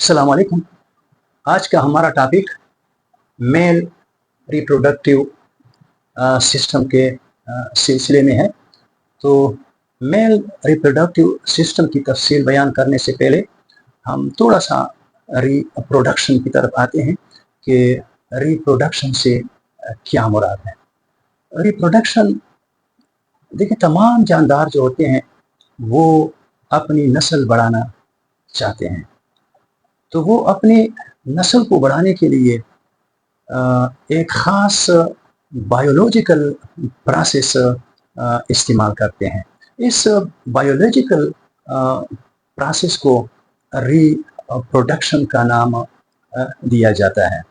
अस्सलाम वालेकुम। आज का हमारा टॉपिक मेल रिप्रोडक्टिव सिस्टम के सिलसिले में है। तो मेल रिप्रोडक्टिव सिस्टम की तफसील बयान करने से पहले हम थोड़ा सा रिप्रोडक्शन की तरफ आते हैं कि रिप्रोडक्शन से क्या मुराद है। रिप्रोडक्शन, देखिए, तमाम जानदार जो होते हैं वो अपनी नस्ल बढ़ाना चाहते हैं, तो वो अपनी नस्ल को बढ़ाने के लिए एक ख़ास बायोलॉजिकल प्रोसेस इस्तेमाल करते हैं। इस बायोलॉजिकल प्रोसेस को रिप्रोडक्शन का नाम दिया जाता है।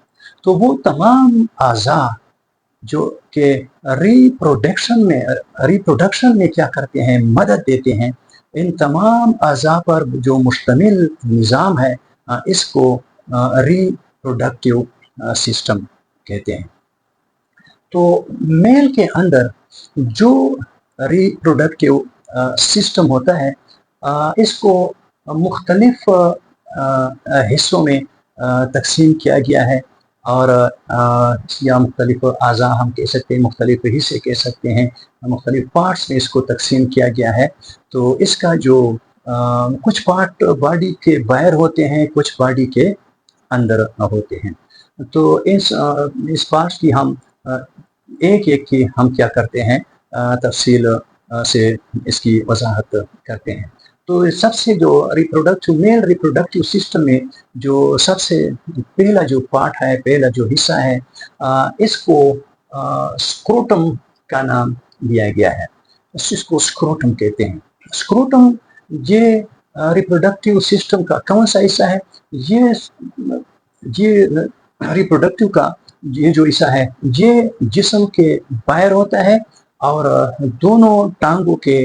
तो वो तमाम अज़ा जो कि रिप्रोडक्शन में क्या करते हैं, मदद देते हैं, इन तमाम अज़ा पर जो मुश्तमिल निज़ाम है, इसको रिप्रोडक्टिव सिस्टम कहते हैं। तो मेल के अंदर जो रिप्रोडक्टिव सिस्टम होता है, इसको मुख्तलिफ हिस्सों में तकसीम किया गया है, और या मुख्तलिफ अज़ा हम कह सकते हैं, मुख्तलिफ हिस्से कह सकते हैं, मुख्तलिफ पार्ट्स में इसको तकसीम किया गया है। तो इसका जो कुछ पार्ट बॉडी के बाहर होते हैं, कुछ बॉडी के अंदर होते हैं। तो इस पार्ट्स की हम एक एक की हम क्या करते हैं, तफसील से इसकी वजाहत करते हैं। तो सबसे जो मेल रिप्रोडक्टिव सिस्टम में जो सबसे पहला जो पार्ट है, पहला जो हिस्सा है, इसको स्क्रोटम का नाम दिया गया है। इसको स्क्रोटम कहते हैं। स्क्रोटम ये रिप्रोडक्टिव सिस्टम का कौन सा हिस्सा है? ये रिप्रोडक्टिव का ये जो हिस्सा है, ये जिस्म के बाहर होता है और दोनों टांगों के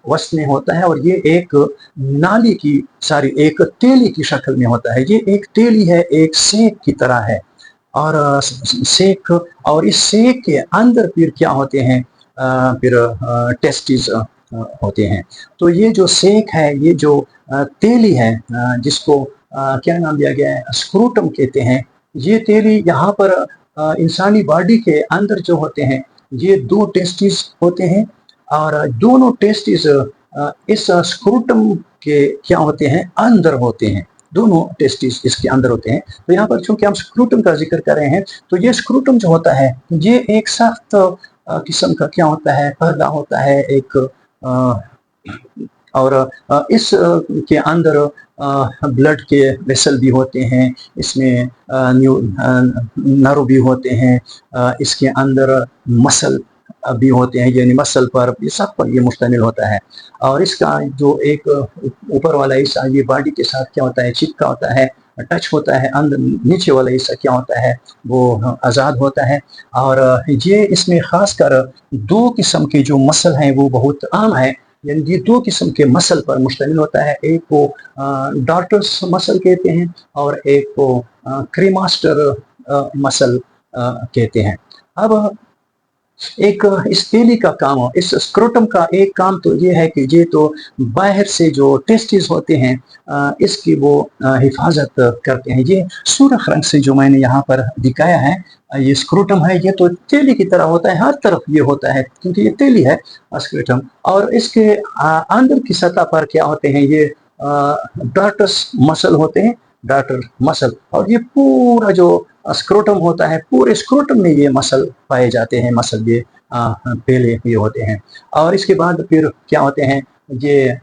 वस्त में होता है, और ये एक नाली की एक तेली की शक्ल में होता है। ये एक तेली है, एक सेक की तरह है, और सेक, और इस सेक के अंदर फिर क्या होते हैं, फिर टेस्टिस होते हैं। तो ये जो सेक है, ये जो तेली है, जिसको क्या नाम दिया गया है, स्क्रूटम कहते हैं। ये तेली यहाँ पर इंसानी बॉडी के अंदर जो होते हैं, ये दो टेस्टिस होते हैं, और दोनों टेस्टिस इस स्क्रूटम के क्या होते हैं, अंदर होते हैं। दोनों टेस्टिस इसके अंदर होते हैं। तो यहाँ पर चूंकि हम स्क्रूटम का जिक्र कर रहे हैं, तो ये स्क्रूटम जो होता है, ये एक सख्त किस्म का क्या होता है, पर्दा होता है एक, और इस के अंदर ब्लड के वेसल भी होते हैं, इसमें नर्व भी होते हैं, इसके अंदर मसल भी होते हैं, यानी मसल पर, ये सब पर ये मुश्तमिल होता है। और इसका जो एक ऊपर वाला हिस्सा, ये बॉडी के साथ क्या होता है, चिपका होता है, टच होता है। अंदर नीचे वाला हिस्सा क्या होता है, वो आज़ाद होता है। और ये इसमें ख़ासकर दो किस्म के जो मसल हैं वो बहुत आम है, यानी ये दो किस्म के मसल पर मुश्तमिल होता है। एक को डॉर्टस मसल कहते हैं, और एक को क्रीमास्टर मसल कहते हैं। अब एक इस तेली का काम, इस स्क्रोटम का एक काम तो ये है कि ये तो बाहर से जो टेस्टिस होते हैं, इसकी वो हिफाजत करते हैं। ये सुर्ख रंग से जो मैंने यहाँ पर दिखाया है, ये स्क्रोटम है। ये तो तेली की तरह होता है, हर तरफ ये होता है, क्योंकि ये तेली है स्क्रोटम। और इसके अंदर की सतह पर क्या होते हैं, ये डार्टस मसल होते हैं, डार्टर मसल। और ये पूरा जो स्क्रोटम होता है, पूरे स्क्रोटम में ये मसल पाए जाते हैं, मसल ये पहले ये होते हैं। और इसके बाद फिर क्या होते हैं, ये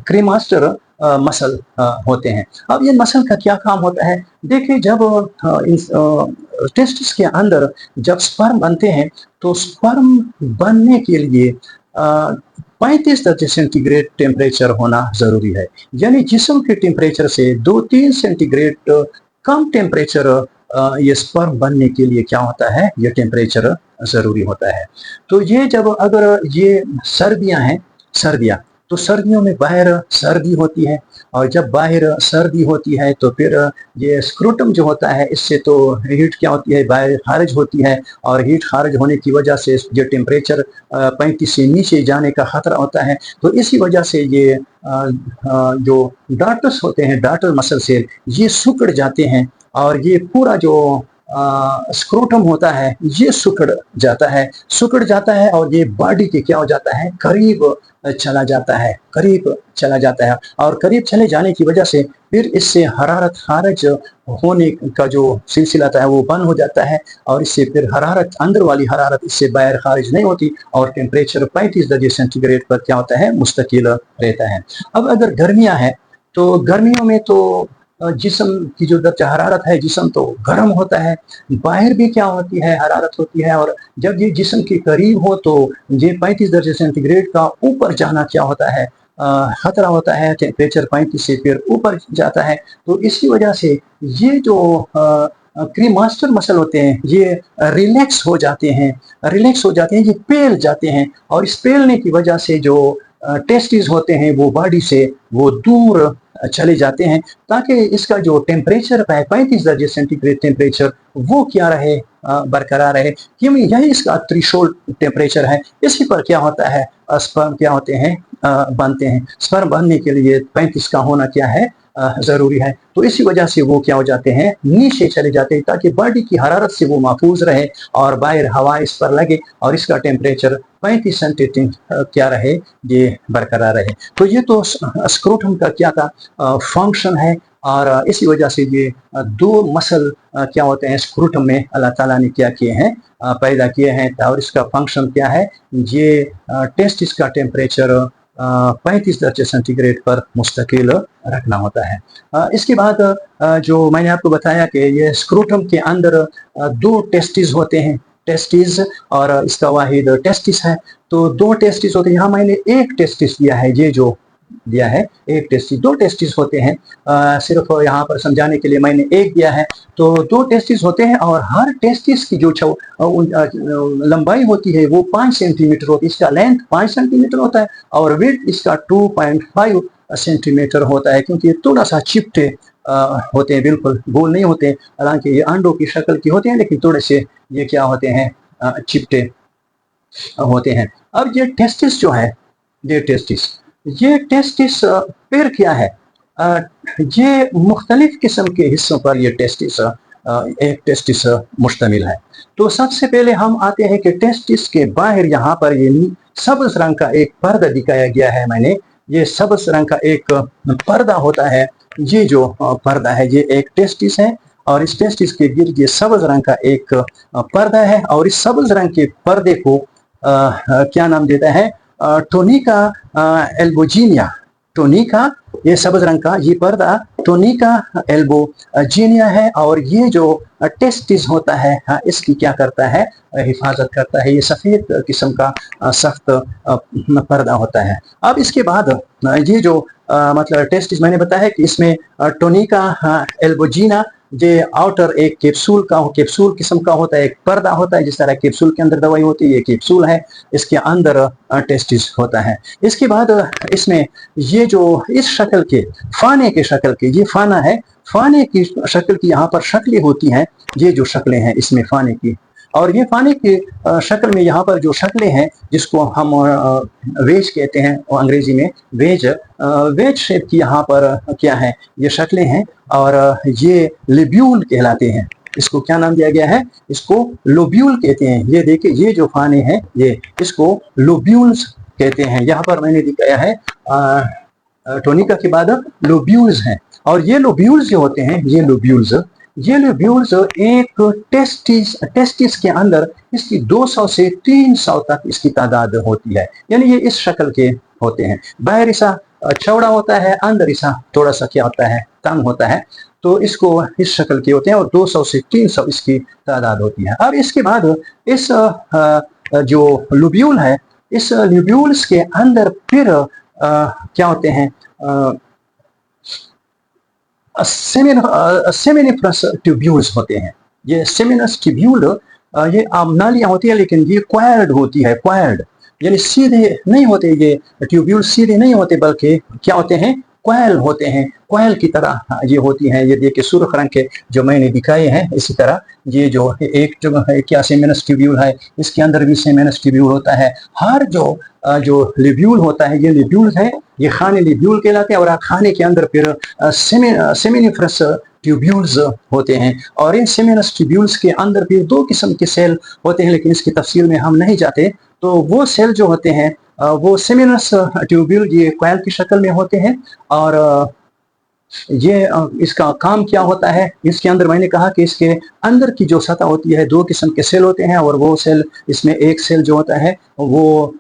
क्रीमास्टर मसल होते हैं। अब ये मसल का क्या काम होता है? देखिए, जब टेस्टिस के अंदर जब स्पर्म बनते हैं, तो स्पर्म बनने के लिए 35 डिग्री सेंटीग्रेड टेम्परेचर होना ज़रूरी है। यानी जिस्म के टेम्परेचर से 2-3 सेंटीग्रेड कम टेम्परेचर ये स्पर्म बनने के लिए क्या होता है, ये टेम्परेचर ज़रूरी होता है। तो ये जब, अगर ये सर्दियाँ हैं, सर्दियाँ, तो सर्दियों में बाहर सर्दी होती है, और जब बाहर सर्दी होती है तो फिर ये स्क्रोटम जो होता है इससे तो हीट क्या होती है, बाहर खारिज होती है, और हीट खारिज होने की वजह से जो टेम्परेचर 35 से नीचे जाने का खतरा होता है। तो इसी वजह से ये जो डार्टस होते हैं, डार्टर मसल सेल, ये सिकुड़ जाते हैं, और ये पूरा जो स्क्रोटम होता है ये सिकुड़ जाता है, और ये बॉडी के क्या हो जाता है, करीब चला जाता है, करीब चला जाता है, और करीब चले जाने की वजह से फिर इससे हरारत खारिज होने का जो सिलसिला था वो बंद हो जाता है, और इससे फिर हरारत, अंदर वाली हरारत इससे बाहर खारिज नहीं होती, और टेम्परेचर 35 डिग्री सेंटीग्रेड पर क्या होता है, मुस्तकिल रहता है। अब अगर गर्मियां हैं तो गर्मियों में तो जिस्म की जो दर्जा हरारत है, जिस्म तो गर्म होता है, बाहर भी क्या होती है, हरारत होती है, और जब ये जिस्म के करीब हो तो ये 35 दर्जे सेंटीग्रेड का ऊपर जाना क्या होता है, खतरा होता है, टेम्परेचर 35 से फिर ऊपर जाता है। तो इसी वजह से ये जो क्रीमास्टर मसल होते हैं ये रिलैक्स हो जाते हैं, ये पेल जाते हैं, और इस पेलने की वजह से जो टेस्टिस होते हैं वो बॉडी से वो दूर चले जाते हैं, ताकि इसका जो टेम्परेचर है 35 दर्जे सेंटीग्रेड टेम्परेचर वो क्या रहे, बरकरार रहे, क्योंकि यही इसका थ्रेशोल्ड टेम्परेचर है। इसी पर क्या होता है, स्पर्म क्या होते हैं, बनते हैं। स्पर्म बनने के लिए 35 का होना क्या है, जरूरी है। तो इसी वजह से वो क्या हो जाते हैं, नीचे चले जाते हैं, ताकि बॉडी की हरारत से वो महफूज रहे, और बाहर हवा इस पर लगे, और इसका टेम्परेचर 35 सेंटीग्रेड क्या रहे, ये बरकरार रहे। तो ये तो स्क्रोटम का क्या था, फंक्शन है, और इसी वजह से ये दो मसल क्या होते हैं स्क्रोटम में अल्लाह ताला ने क्या किए हैं, पैदा किए हैं, और इसका फंक्शन क्या है, ये टेस्टिस का टेम्परेचर 35 दर्जे सेंटीग्रेड पर मुस्तकिल रखना होता है। इसके बाद जो मैंने आपको बताया कि ये स्क्रोटम के अंदर दो टेस्टिस होते हैं, टेस्टिस और इसका वाहिद टेस्टिस है। तो दो टेस्टिस होते हैं, यहाँ मैंने एक टेस्टिस दिया है, ये जो दिया है एक टेस्टिस, दो टेस्टिस होते हैं, सिर्फ यहाँ पर समझाने के लिए मैंने एक दिया है। तो दो टेस्टिस होते हैं, और हर टेस्टिस की जो लंबाई होती है वो 5 सेंटीमीटर होती है, इसका लेंथ 5 सेंटीमीटर होता है, और वेट इसका 2.5 सेंटीमीटर होता है, क्योंकि ये थोड़ा सा चिपटे होते हैं, बिल्कुल गोल नहीं होते, हालांकि ये अंडों की शक्ल की होते हैं, लेकिन थोड़े से ये क्या होते हैं, चिपटे होते हैं। अब ये टेस्टिस जो है, ये टेस्टिस फिर क्या है, ये मुख्तलिफ किस्म के हिस्सों पर ये टेस्टिस एक टेस्टिस मुश्तमिल है। तो सबसे पहले हम आते हैं कि टेस्टिस के बाहर यहाँ पर ये सब्ज रंग का एक पर्दा दिखाया गया है मैंने, ये सब्ज रंग का एक पर्दा होता है, ये जो पर्दा है ये एक टेस्टिस है, और इस टेस्टिस के गिर्द ये सब्ज रंग का एक पर्दा है, और इस सब्ज रंग के पर्दे को क्या नाम देता है, टोनिका एल्बोजीनिया। टोनिका, ये सब्ज रंग का ये पर्दा टोनिका एल्बोजीनिया है, और ये जो टेस्टिस होता है इसकी क्या करता है, हिफाजत करता है। ये सफेद किस्म का सख्त पर्दा होता है। अब इसके बाद ये जो मतलब टेस्टिस मैंने बताया कि इसमें टोनिका एल्बोजीना ये आउटर एक कैप्सूल किस्म का होता है, एक पर्दा होता है, जिस तरह कैप्सूल के अंदर दवाई होती है, ये कैप्सूल है, इसके अंदर टेस्टिस होता है। इसके बाद इसमें ये जो इस शक्ल के फाने के शक्ल के, ये फाना है, फाने की शक्ल की यहाँ पर शक्लें होती हैं, ये जो शक्लें हैं इसमें फाने की, और ये फाने की शक्ल में यहाँ पर जो शक्लें हैं जिसको हम वेज कहते हैं, और अंग्रेजी में वेज शेप की यहाँ पर क्या है, ये शक्लें हैं, और ये लोब्यूल कहलाते हैं। इसको क्या नाम दिया गया है, इसको लोब्यूल कहते हैं। ये देखिए, ये जो फाने हैं ये इसको लोब्यूल्स कहते हैं। यहाँ पर मैंने दिखाया है टोनिका के बाद लोब्यूल्स हैं, और ये लोब्यूल्स जो होते हैं, ये लोब्यूल्स एक टेस्टिस के अंदर इसकी 200 से 300 तक इसकी तादाद होती है, यानी ये इस शक्ल के होते हैं। बाहर ऐसा चौड़ा होता है, अंदर ऐसा थोड़ा सा क्या होता है, तंग होता है। तो इसको इस शक्ल के होते हैं, और 200 से 300 इसकी तादाद होती है। अब इसके बाद इस जो लोब्यूल है, इस लोब्यूल्स के अंदर फिर क्या होते हैं, सेमिनिफरस ट्यूब्यूल्स होते हैं। ये सेमिनस ट्यूब्यूल ये नालियां होती है, लेकिन ये क्वायर्ड होती है, क्वायर्ड यानी सीधे नहीं होते, ये ट्यूब्यूल सीधे नहीं होते, बल्कि क्या होते हैं, क्वाइल होते हैं, क्वाइल की तरह ये होती हैं। ये देखिए सुर्ख रंग के जो मैंने दिखाए हैं, इसी तरह ये जो एक जो है क्या सेमिनस ट्यूब्यूल है, इसके अंदर भी सेमिनस ट्यूब्यूल होता है। हर जो लिब्यूल होता है, ये लिब्यूल है, ये खाने लिब्यूल कहलाते हैं, और खाने के अंदर फिर सेमिनिफरस ट्यूब्यूल्स होते हैं। और इन सेमिनस ट्यूब्यूल्स के अंदर भी दो किस्म के सेल होते हैं, लेकिन इसकी तफसील में हम नहीं जाते। तो वो सेल जो होते हैं वो सेमिनस ट्यूब्यूल ये क्वाइल की शक्ल में होते हैं। और ये इसका काम क्या होता है, इसके अंदर मैंने कहा कि इसके अंदर की जो सतह होती है, दो किस्म के सेल होते हैं, और वो सेल, इसमें एक सेल जो होता है वो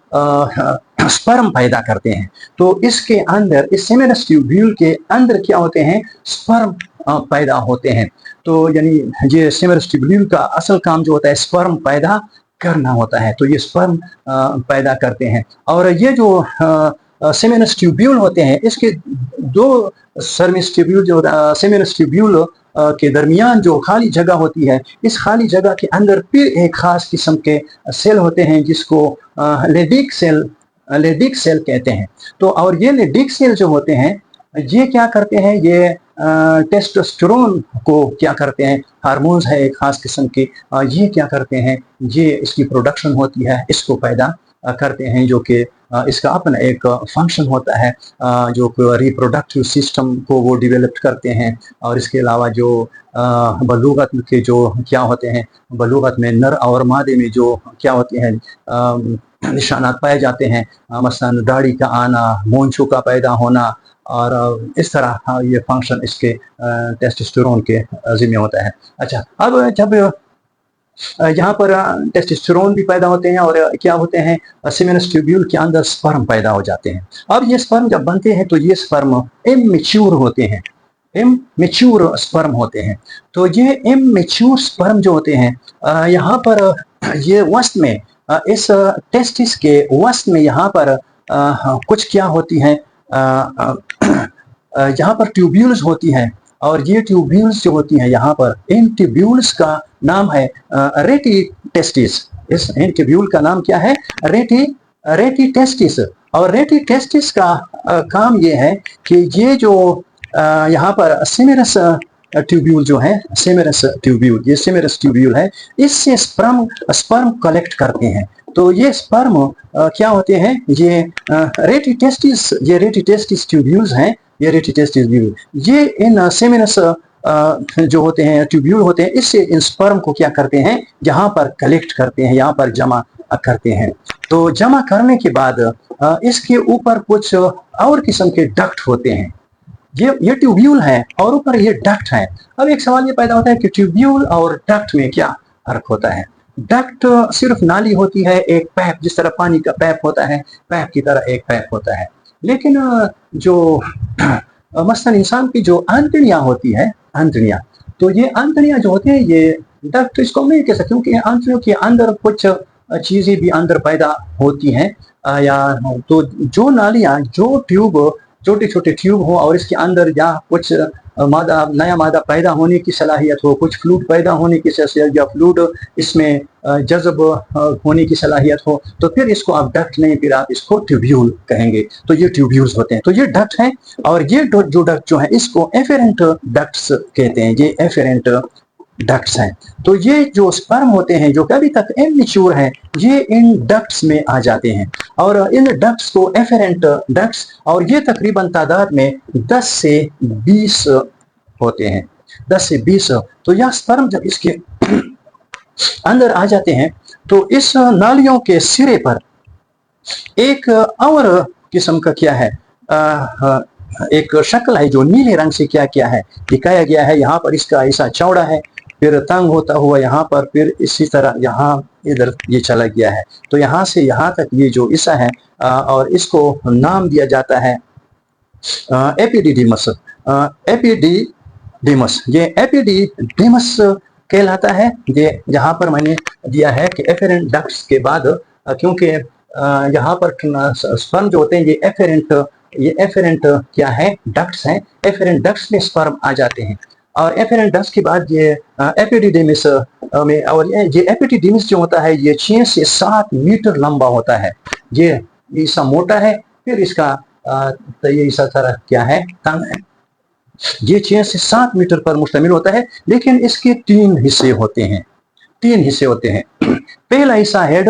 स्पर्म पैदा करते हैं। तो इसके अंदर, इस सेमिनस ट्यूब्यूल के अंदर क्या होते हैं, स्पर्म पैदा होते हैं। तो यानी ये सेमिनस ट्यूब्यूल का असल काम जो होता है स्पर्म पैदा करना होता है। तो ये स्पर्म पैदा करते हैं। और ये जो सेमिनस ट्यूब्यूल होते हैं, इसके दो सर्मिस ट्यूब्यूल जो सेमिनस ट्यूब्यूल के दरमियान जो खाली जगह होती है, इस खाली जगह के अंदर फिर एक खास किस्म के सेल होते हैं जिसको लेडिक सेल कहते हैं। तो और ये लेडिक सेल जो होते हैं, ये क्या करते हैं, ये टेस्टोस्टेरोन को क्या करते हैं, हार्मोन्स है एक खास किस्म के, ये क्या करते हैं, ये इसकी प्रोडक्शन होती है, इसको पैदा करते हैं, जो कि इसका अपना एक फंक्शन होता है, जो रिप्रोडक्टिव सिस्टम को वो डेवलप करते हैं। और इसके अलावा जो बलूगत के जो क्या होते हैं, बलूगत में नर और मादे में जो क्या होते हैं निशानात पाए जाते हैं, मसलन दाढ़ी का आना, मूंछों का पैदा होना, और इस तरह ये फंक्शन इसके टेस्टोस्टेरोन के जिम्मे होता है। अच्छा, अब जब यहाँ पर टेस्टोस्टेरोन भी पैदा होते हैं, और क्या होते हैं, सेमिनस ट्यूब्यूल के अंदर स्पर्म पैदा हो जाते हैं। अब ये स्पर्म जब बनते हैं तो ये स्पर्म इमैच्योर होते हैं, इमैच्योर स्पर्म होते हैं। तो ये इमैच्योर स्पर्म जो होते हैं, यहाँ पर ये वस्त में, इस टेस्टिस के वस्त में यहाँ पर कुछ क्या होती हैं, यहाँ पर ट्यूब्यूल्स होती हैं। और ये ट्यूब्यूल्स जो होती हैं यहाँ पर, इन ट्यूब्यूल्स का नाम है रेटी टेस्टिस। इस इन ट्यूब्यूल का नाम क्या है, रेटी टेस्टिस। और रेटी टेस्टिस का काम ये है कि ये जो यहाँ पर सेमिनस ट्यूब्यूल जो है, सेमिनस ट्यूब्यूल, ये सेमिनस ट्यूब्यूल है, इससे स्पर्म कलेक्ट करते हैं। तो ये स्पर्म क्या होते हैं, ये रेटी टेस्टिस ट्यूब्यूल्स हैं, ये रेटी टेस्टिस ट्यूब्यूल, ये इन सेमिनस जो होते हैं ट्यूब्यूल होते हैं, इससे इन स्पर्म को क्या करते हैं, यहाँ पर कलेक्ट करते हैं, यहाँ पर जमा करते हैं। तो जमा करने के बाद इसके ऊपर कुछ और किस्म के डक्ट होते हैं। ये ट्यूब्यूल है और ऊपर ये डक्ट है। अब एक सवाल ये पैदा होता है कि ट्यूब्यूल और डक्ट में क्या फर्क होता है। डक्ट सिर्फ नाली होती है, एक पैप, जिस तरह पानी का पैप होता है, पैप की तरह एक पैप होता है। लेकिन जो मसलन इंसान की जो आंतड़ियां होती है, आंतड़ियां, तो ये आंतड़ियां जो होती हैं, ये डक्ट इसको नहीं कह सकते, क्योंकि आंतड़ियों के अंदर कुछ चीजें भी अंदर पैदा होती हैं, या तो जो नालियां, जो ट्यूब, छोटे छोटे ट्यूब हो और इसके अंदर या कुछ नया मादा पैदा होने की सलाहियत हो, कुछ फ्लूइड पैदा होने की सलाहियत, या फ्लूइड इसमें जज़ब होने की सलाहियत हो, तो फिर इसको आप डक्ट नहीं, फिर आप इसको ट्यूब्यूल कहेंगे। तो ये ट्यूब्यूल्स होते हैं। तो ये डक्ट हैं, और ये जो डक्ट जो है इसको एफेरेंट डक्ट्स कहते हैं, ये एफेरेंट डक्ट्स हैं। तो ये जो स्पर्म होते हैं जो अभी तक इमैच्योर हैं, ये इन डक्ट्स में आ जाते हैं, और इन डक्ट्स को एफेरेंट डक्ट्स, और ये तकरीबन तादाद में 10 से 20 होते हैं, 10 से 20। तो यह स्पर्म जब इसके अंदर आ जाते हैं, तो इस नालियों के सिरे पर एक और किस्म का क्या है, एक शक्ल है जो नीले रंग से क्या किया है, दिखाया गया है। यहाँ पर इसका ऐसा चौड़ा है, फिर तंग होता हुआ यहाँ पर, फिर इसी तरह यहाँ इधर ये चला गया है। तो यहाँ से यहाँ तक ये जो हिस्सा है, और इसको नाम दिया जाता है एपिडिडिमस। एपिडिडिमस, ये एपिडिडिमस कहलाता है। ये यहाँ पर मैंने दिया है कि एफेरेंट डक्ट्स के बाद, क्योंकि यहाँ पर स्पर्म जो होते हैं ये एफेरेंट क्या है, डक्ट्स हैं। एफेरेंट डक्ट्स में स्पर्म आ जाते हैं, और एफेरेंट डक्ट्स के बाद ये एपिडिडिमिस में, और ये एपिडिडिमिस जो होता है ये 6 से 7 मीटर लंबा होता है। ये हिस्सा मोटा है, फिर इसका तो ये हिस्सा सारा क्या है, तंग है। ये 6 से 7 मीटर पर मुश्तमिल होता है, लेकिन इसके 3 हिस्से होते हैं, 3 हिस्से होते हैं। पहला हिस्सा हेड,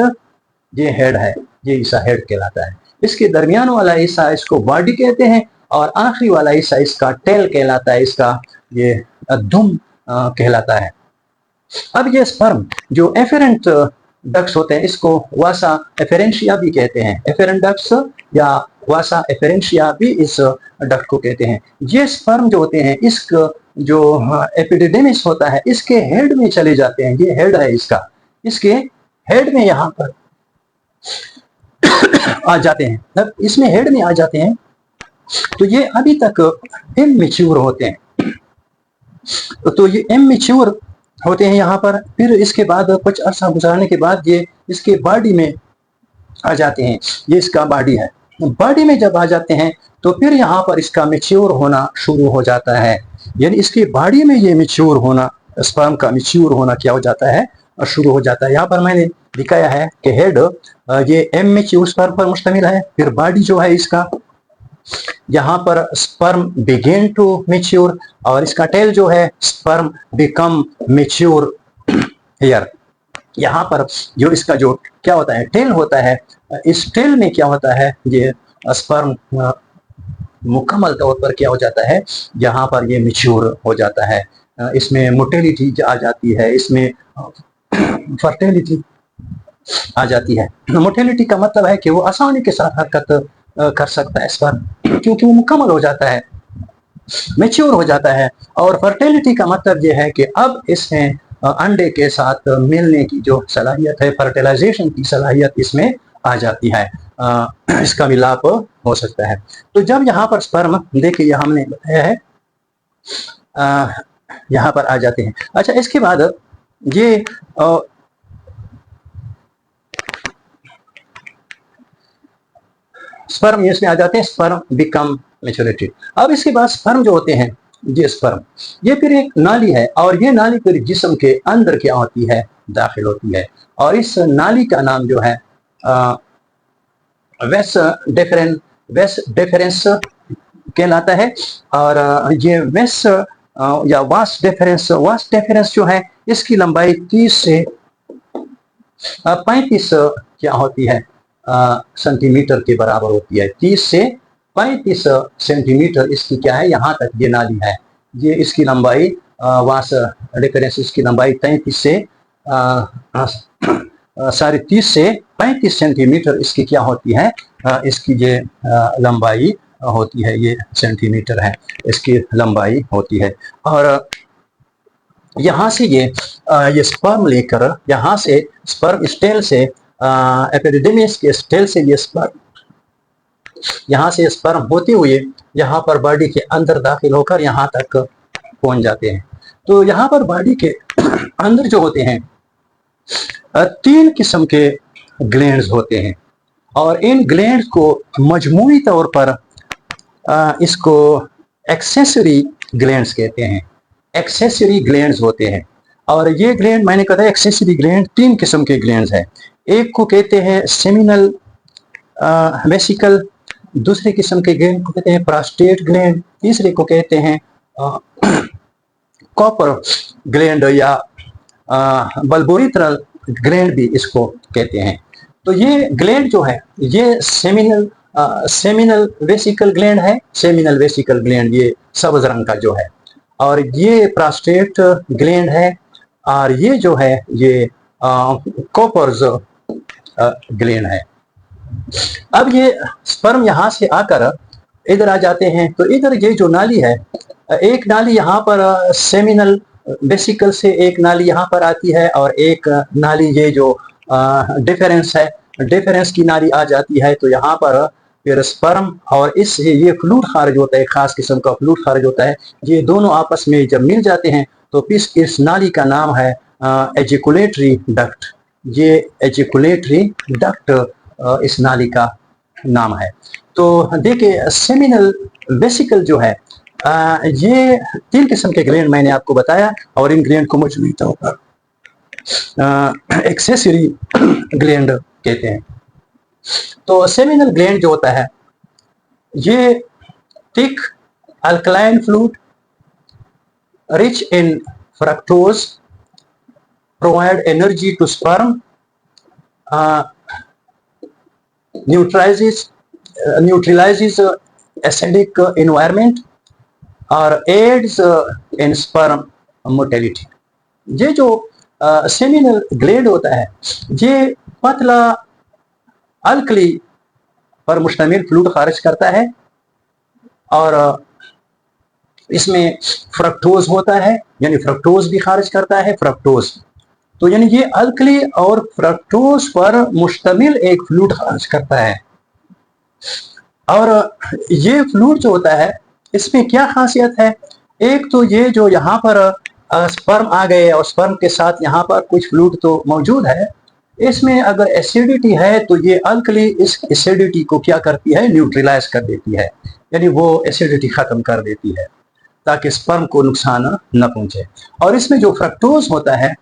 ये हेड है, ये हिस्सा हेड कहलाता है। इसके दरमियान वाला हिस्सा इसको बॉडी कहते हैं, और आखिरी वाला हिस्सा इसका टेल कहलाता है, इसका ये दुम कहलाता है। अब ये स्पर्म जो एफेरेंट डक्ट्स होते हैं, इसको वासा एफेरेंशिया भी कहते हैं। एफेरेंट डक्ट्स या वासा एफेरेंशिया भी इस डक्ट को कहते हैं। ये स्पर्म जो होते हैं, इसका जो एपिडिडेमिस होता है, इसके हेड में चले जाते हैं। ये हेड है इसका, इसके हेड में यहाँ पर आ जाते हैं। जब इसमें हेड में आ जाते हैं तो ये अभी तक इमैच्योर होते हैं, तो ये इमैच्योर होते हैं यहाँ पर। फिर इसके बाद कुछ अर्सा गुजारने के बाद ये इसके बॉडी में आ जाते हैं। ये इसका बॉडी है। बॉडी में जब आ जाते हैं तो फिर यहाँ पर इसका मैच्योर होना शुरू हो जाता है, यानी इसके बॉडी में ये मैच्योर होना, स्पर्म का मैच्योर होना क्या हो जाता है, शुरू हो जाता है। यहाँ पर मैंने दिखाया है कि हेड ये इमैच्योर स्पर्म पर मुश्तमिल है। फिर बॉडी जो है इसका, यहाँ पर स्पर्म बिगिन टू मैच्योर, और इसका टेल जो है स्पर्म बिकम मैच्योर हियर। यहाँ पर जो इसका जो क्या होता है, टेल होता है, इस टेल में क्या होता है, ये स्पर्म मुकम्मल तौर पर क्या हो जाता है, यहाँ पर ये मैच्योर हो जाता है। इसमें मोटेलिटी आ जाती है, इसमें फर्टिलिटी आ जाती है। मोटेलिटी का मतलब है कि वो आसानी के साथ हरकत कर सकता है स्पर्म, क्योंकि वो मुकम्मल हो जाता है, मैच्योर हो जाता है। और फर्टिलिटी का मतलब ये है कि अब इसमें अंडे के साथ मिलने की जो सलाहियत है, फर्टिलाइजेशन की सलाहियत इसमें आ जाती है, इसका मिलाप हो सकता है। तो जब यहाँ पर स्पर्म, देखिए हमने बताया है, यहाँ पर आ जाते हैं। अच्छा, इसके बाद ये स्पर्म इसमें आ जाते हैं, स्पर्म बिकम मैच्योरिटी। अब इसके बाद स्पर्म जो होते हैं, ये स्पर्म ये फिर एक नाली है, और ये नाली फिर जिस्म के अंदर क्या होती है, दाखिल होती है। और इस नाली का नाम जो है वेस डेफरेंस कहलाता है। और ये वेस या वास डेफरेंस जो है, इसकी लंबाई 30 से 35 क्या होती है, सेंटीमीटर के बराबर होती है। 30 से 35 सेंटीमीटर इसकी क्या है, यहाँ तक ये नाली है। ये इसकी लंबाई वास डेफरेंस, इसकी लंबाई 33 से 30 से 35 सेंटीमीटर इसकी क्या होती है, इसकी ये लंबाई होती है, ये सेंटीमीटर है इसकी लंबाई होती है। और यहाँ से ये स्पर्म लेकर, यहाँ से स्पर्म स्टेल से, एपिडिडेमिस के स्टेल से ये स्पर्म, यहाँ से स्पर्म होते हुए यहाँ पर बॉडी के अंदर दाखिल होकर यहाँ तक पहुंच जाते हैं। तो यहाँ पर बॉडी के अंदर जो होते हैं 3 किस्म के ग्लैंड्स होते हैं, और इन ग्लैंड्स को मजमूई तौर पर इसको एक्सेसरी ग्लैंड्स कहते हैं। एक्सेसरी ग्लैंड्स होते हैं, और ये ग्लैंड मैंने कहा एक्सेसरी ग्लैंड 3 किस्म के ग्लैंड्स हैं। एक को कहते हैं सेमिनल वेसिकल, दूसरे किस्म के ग्लैंड को कहते हैं प्रोस्टेट ग्लैंड, तीसरे को कहते हैं कॉपर ग्लैंड या बल्बोरिथरल ग्लैंड भी इसको कहते हैं। तो ये ग्लैंड जो है, ये सेमिनल वेसिकल ग्लैंड है। सेमिनल वेसिकल ग्लैंड ये सब्ज रंग का जो है, और ये प्रोस्टेट ग्लैंड है, और ये जो है ये कॉपर्स ग्लैंड है। अब ये स्पर्म यहाँ से आकर इधर आ जाते हैं, तो इधर ये जो नाली है, एक नाली यहाँ पर सेमिनल वेसिकल से एक नाली यहाँ पर आती है, और एक नाली ये जो डिफरेंस है, डिफरेंस की नाली आ जाती है। तो यहाँ पर फिर स्पर्म और इससे ये फ्लूइड खारिज होता है, खास किस्म का फ्लूइड खारिज होता है। ये दोनों आपस में जब मिल जाते हैं तो फिर इस नाली का नाम है एजिकुलेटरी डक्ट। ये एजिकुलेटरी डक्ट इस नाली का नाम है। तो देखिए, सेमिनल वेसिकल जो है, ये 3 किस्म के ग्लैंड मैंने आपको बताया, और इन ग्लैंड को मजमूई तौर पर एक्सेसरी ग्लैंड कहते हैं। तो सेमिनल ग्लैंड जो होता है ये thick alkaline fluid rich in fructose provide energy to sperm, neutralizes acidic environment और aids in sperm motility। ये जो सेमिनल ग्लैंड होता है ये पतला अल्कली पर मुश्तमिल फ्लूइड खारिज करता है और इसमें फ्रक्टोज होता है, यानी फ्रक्टोज भी खारिज करता है, फ्रक्टोज। तो यानी ये अल्कली और फ्रक्टोज पर मुश्तमिल एक फ्लूइड खारिज करता है। और ये फ्लूइड जो होता है इसमें क्या खासियत है, एक तो ये जो यहाँ पर स्पर्म आ गए और स्पर्म के साथ यहाँ पर कुछ फ्लूइड तो मौजूद है, इसमें अगर एसिडिटी है तो ये अल्कली इस एसिडिटी को क्या करती है, न्यूट्रलाइज कर देती है, यानी वो एसिडिटी खत्म कर देती है ताकि स्पर्म को नुकसान न पहुंचे। और इसमें जो फ्रक्टोज होता है,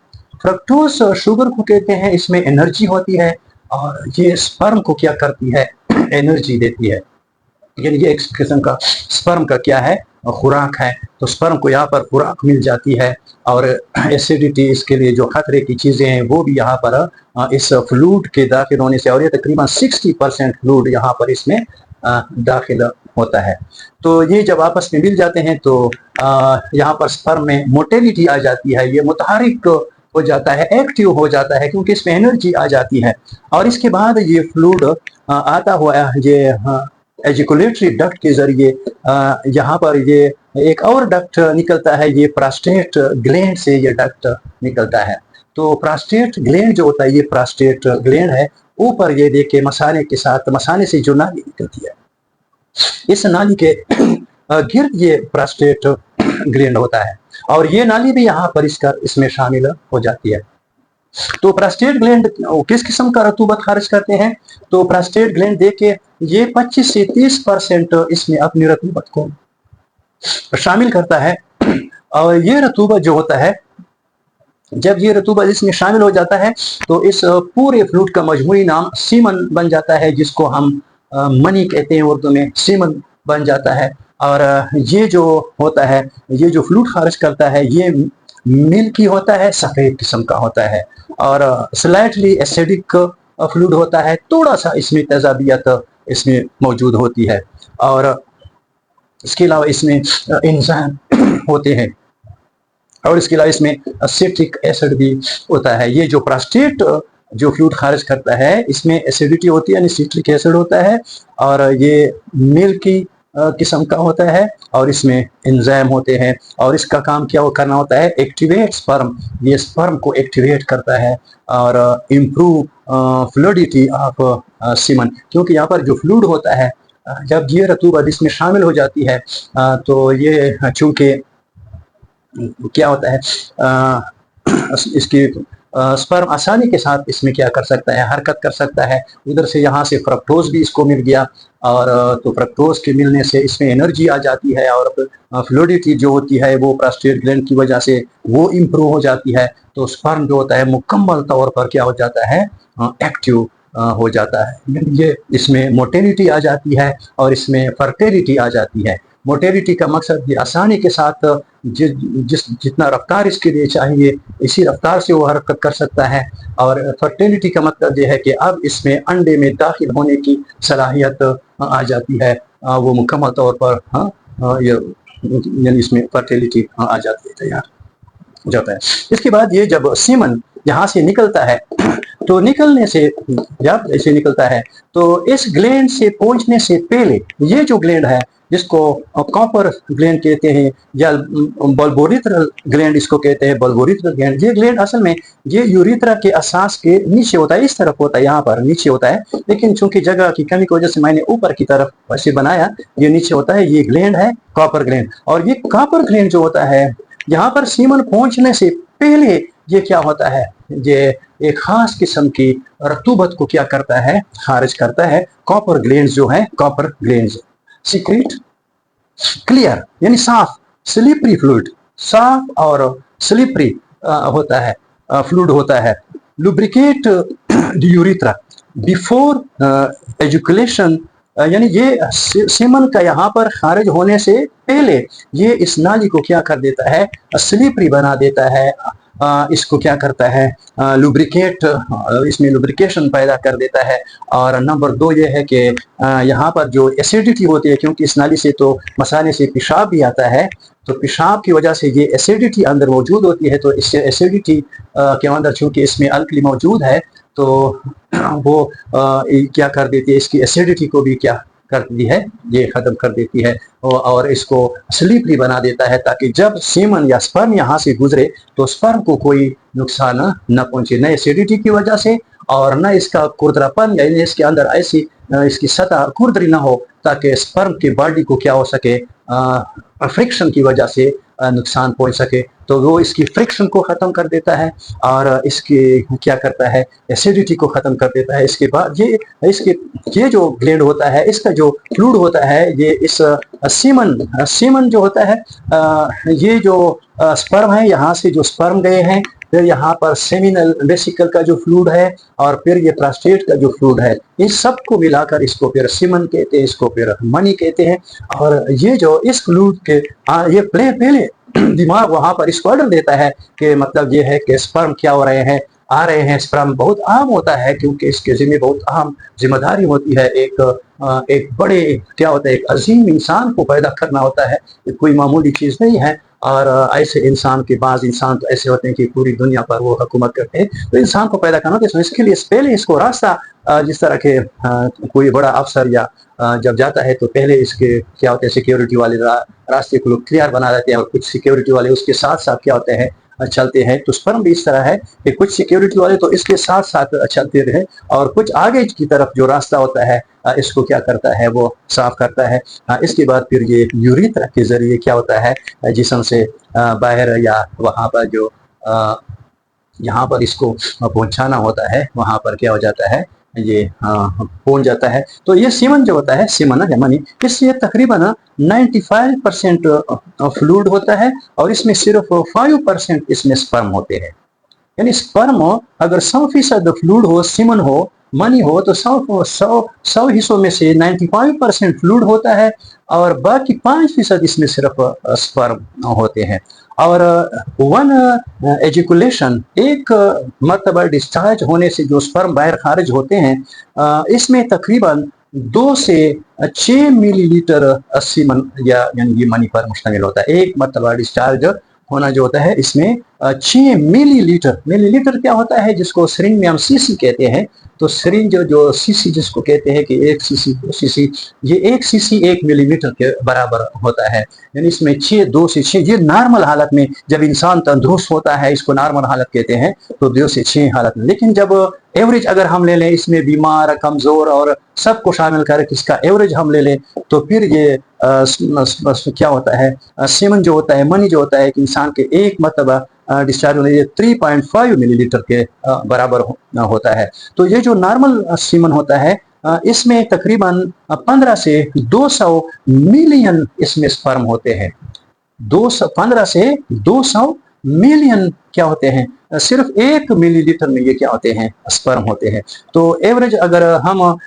फ्रक्टोज शुगर को कहते हैं, इसमें एनर्जी होती है और ये स्पर्म को क्या करती है, एनर्जी देती है। यानी ये एक किस्म का स्पर्म का क्या है, खुराक है। तो स्पर्म को यहाँ पर खुराक मिल जाती है और एसिडिटी इसके लिए जो खतरे की चीज़ें हैं वो भी यहाँ पर इस फ्लूइड के दाखिल होने से, और ये तकरीबन 60% फ्लूइड यहाँ पर इसमें दाखिल होता है। तो ये जब आपस में मिल जाते हैं तो यहाँ पर स्पर्म में मोटिलिटी आ जाती है, ये मुतहरिक हो जाता है, एक्टिव हो जाता है क्योंकि इसमें एनर्जी आ जाती है। और इसके बाद ये फ्लूइड आता हुआ ये एजिकुलेटरी डक्ट के जरिए यहाँ पर ये एक और डक्ट निकलता है, ये प्रोस्टेट ग्लैंड से ये डक्ट निकलता है। तो प्रोस्टेट ग्लैंड जो होता है, ये प्रोस्टेट ग्लैंड है, ऊपर ये देखिए मसाने के साथ, मसाने से जो नाली निकलती है, इस नाली के गिर्द ये प्रोस्टेट ग्लैंड होता है और ये नाली भी यहाँ पर इसमें शामिल हो जाती है। तो प्रोस्टेट ग्लैंड किस किस्म का रतूबत खारिज करते हैं, तो प्रोस्टेट ग्लैंड देखिए ये 25 से 30% इसमें अपनी रतूबत को शामिल करता है। और ये रतूबत जो होता है, जब ये रतूबत इसमें शामिल हो जाता है तो इस पूरे फ्लूइड का मजमूई नाम सीमन बन जाता है, जिसको हम मनी कहते हैं उर्दू में, सीमन बन जाता है। और ये जो होता है, ये जो फ्लूइड खारिज करता है ये मिल्की होता है, सफ़ेद किस्म का होता है और स्लाइटली एसिडिक फ्लूइड होता है, थोड़ा सा इसमें तेजाबियत इसमें मौजूद होती है। और इसके अलावा इसमें एंजाइम होते हैं और इसके अलावा इसमें सिट्रिक एसिड भी होता है। ये जो प्रोस्टेट जो फ्लूइड खारिज करता है इसमें एसिडिटी होती है, यानी सिट्रिक एसिड होता है और ये मिल्की किस्म का होता है और इसमें एंजाइम होते हैं। और इसका काम क्या करना होता है, एक्टिवेट स्पर्म, ये स्पर्म को एक्टिवेट करता है और इम्प्रूव फ्लूइडिटी ऑफ सीमन, क्योंकि यहाँ पर जो फ्लूइड होता है जब ये रतूबत इसमें शामिल हो जाती है तो ये चूँकि क्या होता है इसकी स्पर्म आसानी के साथ इसमें क्या कर सकता है, हरकत कर सकता है। उधर से यहाँ से फ्रक्टोज भी इसको मिल गया और तो फ्रक्टोज के मिलने से इसमें एनर्जी आ जाती है और फ्लूइडिटी जो होती है वो प्रोस्टेट ग्लैंड की वजह से वो इम्प्रूव हो जाती है। तो स्पर्म जो होता है मुकम्मल तौर पर क्या हो जाता है, एक्टिव हो जाता है। ये इसमें मोटिलिटी आ जाती है और इसमें फर्टिलिटी आ जाती है। मोटिलिटी का मकसद ये आसानी के साथ जितना रफ्तार इसके लिए चाहिए इसी रफ्तार से वो हरकत कर सकता है। और फर्टिलिटी का मतलब ये है कि अब इसमें अंडे में दाखिल होने की सलाहियत आ जाती है, वो मुकम्मल तौर पर यानी इसमें फर्टिलिटी आ जाती है, तैयार हो जाता है। इसके बाद ये जब सीमन यहाँ से निकलता है तो निकलने से जब ऐसे निकलता है तो इस ग्लैंड से पहुंचने से पहले ये जो ग्लैंड है जिसको कॉपर ग्लैंड कहते हैं या बल्बोरिथ्रल ग्लैंड इसको कहते हैं, बल्बोरिथ्रल ग्लैंड, ये ग्लैंड असल में ये यूरिथ्रा के असास के नीचे होता है, इस तरफ होता है, यहाँ पर नीचे होता है, लेकिन चूंकि जगह की कमी की वजह से मैंने ऊपर की तरफ ऐसे बनाया, ये नीचे होता है। ये ग्लैंड है कॉपर ग्लैंड और ये कॉपर ग्लैंड जो होता है यहाँ पर सीमन पहुंचने से पहले ये क्या होता है, ये एक खास किस्म की रतूबत को क्या करता है, खारिज करता है। कॉपर ग्लैंड्स जो है, कॉपर ग्लैंड्स सीक्रेट क्लियर यानी साफ, स्लिपरी फ्लूइड, साफ और स्लिपरी होता है, फ्लूइड होता है, lubricate the urethra, before education, यानी ये सीमन का यहाँ पर खारिज होने से पहले ये इस नाली को क्या कर देता है, स्लिपरी बना देता है, इसको क्या करता है, लुब्रिकेट, इसमें लुब्रिकेशन पैदा कर देता है। और नंबर 2 ये है कि यहाँ पर जो एसिडिटी होती है, क्योंकि इस नाली से तो मसाने से पेशाब भी आता है, तो पेशाब की वजह से ये एसिडिटी अंदर मौजूद होती है। तो इससे एसिडिटी के अंदर चूंकि इसमें अल्कली मौजूद है, तो वो क्या कर देती है, इसकी एसिडिटी को भी क्या करती है, ये खत्म कर देती है और इसको स्लीपरी बना देता है, ताकि जब सीमन या स्पर्म यहाँ से गुजरे तो स्पर्म को कोई नुकसान न पहुंचे, न एसिडिटी की वजह से और न इसका खुरदरापन, यानी इसके अंदर ऐसी इसकी सतह खुरदरी ना हो, ताकि स्पर्म की बॉडी को क्या हो सके, फ्रिक्शन की वजह से नुकसान पहुंच सके। तो वो इसकी फ्रिक्शन को ख़त्म कर देता है और इसकी क्या करता है, एसिडिटी को ख़त्म कर देता है। इसके बाद ये जो ग्लैंड होता है, इसका जो फ्लूइड होता है, ये इस सीमन जो होता है, ये जो स्पर्म है, यहाँ से जो स्पर्म गए हैं, फिर यहाँ पर सेमिनल वेसिकल का जो फ्लूइड है और फिर ये प्रोस्टेट का जो फ्लूइड है, इन सब को मिलाकर इसको फिर सीमन कहते हैं, इसको फिर मनी कहते हैं। और ये जो इस फ्लूइड के ये पहले दिमाग वहां पर इसको ऑर्डर देता है कि मतलब ये है कि स्पर्म क्या हो रहे हैं, आ रहे हैं। स्पर्म बहुत अहम होता है, क्योंकि इसके जिम्मे बहुत अहम जिम्मेदारी होती है। एक बड़े क्या होता है, एक अजीम इंसान को पैदा करना होता है, कोई मामूली चीज नहीं है। और ऐसे इंसान के बाद इंसान तो ऐसे होते हैं कि पूरी दुनिया पर वो हुकूमत करते हैं, तो इंसान को पैदा करना होता है। इसके लिए पहले इसको रास्ता, जिस तरह के कोई बड़ा अफसर या जब जाता है तो पहले इसके क्या होते हैं, सिक्योरिटी वाले रास्ते को लोग क्लियर बना देते हैं और कुछ सिक्योरिटी वाले उसके साथ साथ क्या होते हैं, चलते हैं। तो स्पर्म भी इस तरह है कि कुछ सिक्योरिटी वाले तो इसके साथ साथ चलते रहे और कुछ आगे की तरफ जो रास्ता होता है इसको क्या करता है, वो साफ करता है। इसके बाद फिर ये यूरिथ्रा के जरिए क्या होता है, जिस्म से बाहर या वहाँ पर जो यहाँ पर इसको पहुंचाना होता है, वहाँ पर क्या हो जाता है, ये पहुंच जाता है। तो ये सीमन जो होता है, सीमन या मनी, इससे तकरीबन 95% फ्लूइड होता है और इसमें सिर्फ 5% इसमें स्पर्म होते हैं। यानी स्पर्म अगर 100% फ्लूइड हो, सीमन हो, मनी हो, तो 100 हिस्सों में से 95% फ्लूइड होता है और बाकी 5% इसमें सिर्फ स्पर्म होते हैं। और वन एजुकुलेशन, एक मरतबा डिस्चार्ज होने से जो स्पर्म बाहर खारिज होते हैं, इसमें तकरीबन 2 से 6 मिलीलीटर सीमन या यानी ये मनी पर मुश्तमिल होता है। एक मरतबा डिस्चार्ज होना जो होता है, इसमें 6 मिलीलीटर क्या होता है, जिसको सिरिंज में हम सीसी कहते हैं। तो सिरिंज जो सीसी जिसको कहते हैं कि 1 सीसी, ये 1 सीसी 1 मिलीलीटर के बराबर होता है। यानी इसमें 2 से 6, ये नॉर्मल हालत में जब इंसान तंदुरुस्त होता है, इसको नॉर्मल हालत कहते हैं, तो 2 से 6 हालत में। लेकिन जब एवरेज अगर हम ले लें, इसमें बीमार, कमजोर और सबको शामिल करके इसका एवरेज हम ले लें, तो फिर ये क्या होता है, सीमन जो होता है, मनी जो होता है, कि इंसान के एक मरतबा डिस्चार्ज होने ये 3.5 मिलीलीटर के बराबर होता है। तो ये जो नॉर्मल सीमन होता है, इसमें तकरीबन 15 से 200 मिलियन इसमें स्पर्म होते हैं। 15 से 200 मिलियन क्या होते हैं, सिर्फ 1 मिलीलीटर में ये क्या होते हैं, स्पर्म होते हैं। तो एवरेज अगर हम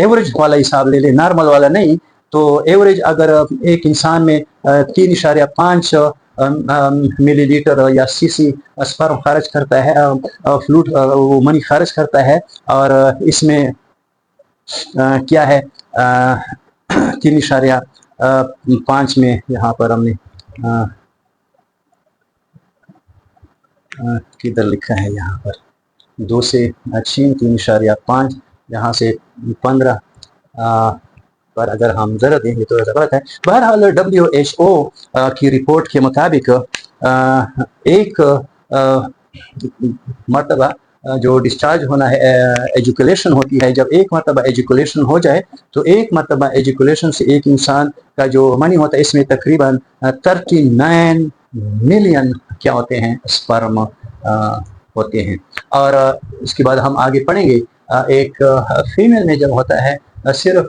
एवरेज वाला हिसाब ले लें, नॉर्मल वाला नहीं, तो एवरेज अगर एक इंसान में 3.5 मिलीलीटर या सीसी स्पर्म खारिज करता है, फ्लूइड वो मनी खारिज करता है, और इसमें क्या है 3.5 में यहाँ पर हमने किधर लिखा है, यहाँ पर 2 से 6, 3.5, यहाँ से 15 पर अगर हम जरा देंगे तो गलत है। बहरहाल WHO की रिपोर्ट के मुताबिक एक मरतबा जो डिस्चार्ज होना है, एजुकुलेशन होती है, जब एक मरतबा एजुकुलेशन हो जाए, तो एक मरतबा एजुकुलेशन से एक इंसान का जो मनी होता है, इसमें तकरीबन 39 मिलियन क्या होते हैं, स्पर्म होते हैं। और इसके बाद हम आगे पढ़ेंगे, एक फीमेल में जब होता है, सिर्फ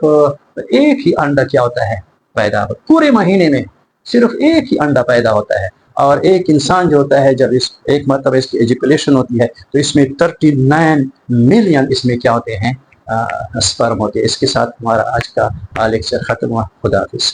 एक ही अंडा क्या होता है, पैदा पूरे महीने में सिर्फ एक ही अंडा पैदा होता है। और एक इंसान जो होता है, जब इस एक मरतबा इसकी एजुकुलेशन होती है, तो इसमें 39 मिलियन इसमें क्या होते हैं, स्पर्म होते हैं। इसके साथ हमारा आज का लेक्चर ख़त्म हुआ। खुदा हाफिज़।